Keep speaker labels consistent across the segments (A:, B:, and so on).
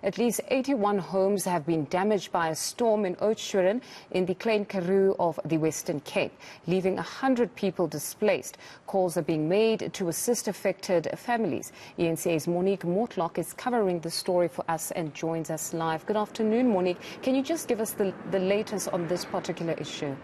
A: At least 81 homes have been damaged by a storm in Oudtshoorn in the Klein Karoo of the Western Cape, leaving 100 people displaced. Calls are being made to assist affected families. eNCA's Monique Mortlock is covering the story for us and joins us live. Good afternoon, Monique. Can you just give us the latest on this particular issue?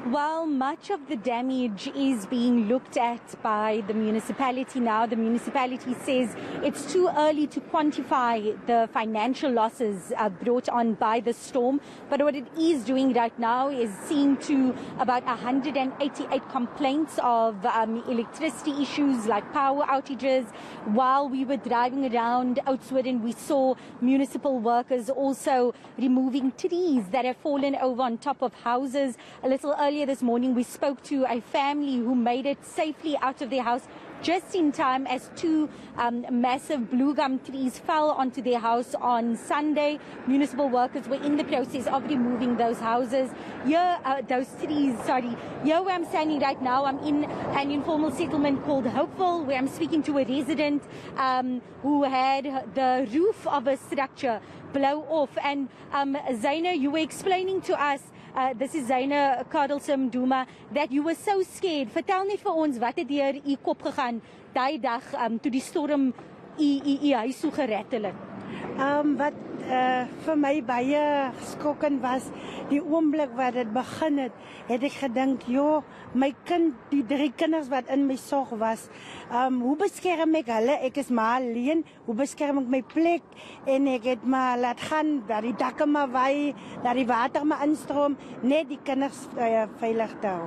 B: While much of the damage is being looked at by the municipality now, the municipality says it's too early to quantify the financial losses brought on by the storm. But what it is doing right now is seeing to about 188 complaints of electricity issues like power outages. While we were driving around Oudtshoorn, we saw municipal workers also removing trees that have fallen over on top of houses. A little earlier this morning, we spoke to a family who made it safely out of their house just in time as two massive blue gum trees fell onto their house on Sunday. Municipal workers were in the process of removing those houses. Here where I'm standing right now, I'm in an informal settlement called Hopeful, where I'm speaking to a resident who had the roof of a structure blow off. And Zaina, you were explaining to us, this is Zaina Duma, that you were so scared. Vertel net vir ons wat het deur u kop gegaan daai dag toe die storm u huis so gerattel het.
C: Wat vir my baie skokkend was, die oomblik wat dit begin het ek gedink, joh, my kind, die 3 kinders wat in my sorg was, hoe beskerm ek hulle? Ek is maar alleen, hoe beskerm ek my plek? En ek het maar laat gaan, dat die dakke maar waai, dat die water maar instroom, net die kinders veilig te hou.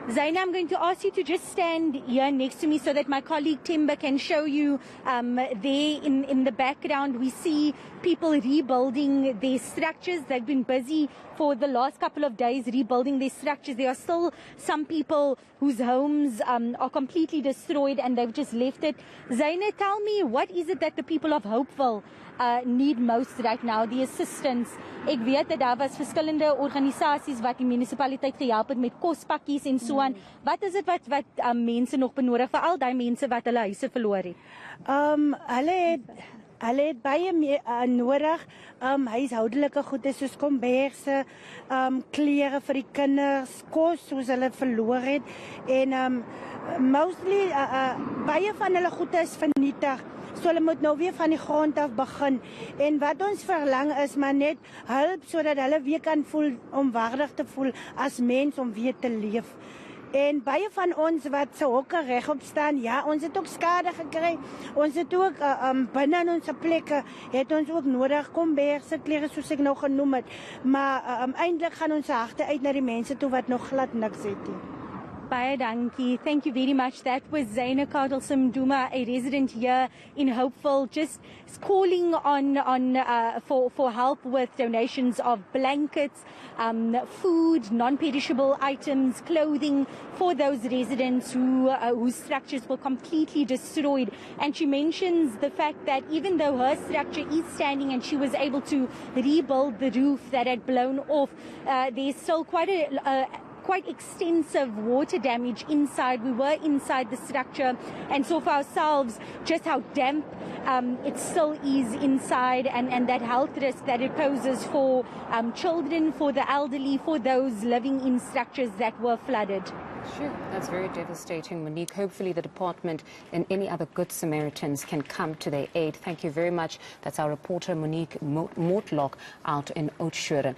B: Zaina, I'm going to ask you to just stand here next to me so that my colleague Timber can show you there in the background. We see people rebuilding their structures. They've been busy for the last couple of days rebuilding their structures. There are still some people whose homes are completely destroyed and they've just left it. Zaina, tell me, what is it that the people of Hopeville need most right now, the assistance? Ek weet dat daar was verskillende organisasies wat die munisipaliteit gehelp het met kospakkies en so aan. Wat is dit wat mense nog benodig, vir al die mense wat hulle huise verloor het?
C: Hulle het baie nodig, huishoudelike goede soos komberse, klere vir die kinders, kos soos hulle verloor het. En mostly baie van hulle goede is vernietig. So hulle moet nou weer van die grond af begin. En wat ons verlang is maar net hulp sodat hulle weer kan voel om waardig te voel as mens om weer te leef. En baie van ons wat se hokke regop staan, ja, ons het ook skade gekry. Ons het ook binne in ons plekke het ons ook nodig komberse, klere soos ek nou genoem het. Maar eintlik gaan ons harte uit na die mense toe wat nog glad niks het nie.
B: Baie dankie. Thank you very much. That was Zaina Duma, a resident here in Hopeville, just calling on for help with donations of blankets, food, non-perishable items, clothing for those residents whose structures were completely destroyed. And she mentions the fact that even though her structure is standing and she was able to rebuild the roof that had blown off, there's still quite extensive water damage inside. We were inside the structure and saw for ourselves just how damp it still is inside, and that health risk that it poses for children, for the elderly, for those living in structures that were flooded.
A: Sure, that's very devastating, Monique. Hopefully the department and any other good Samaritans can come to their aid. Thank you very much. That's our reporter Monique Mortlock out in Oudtshoorn.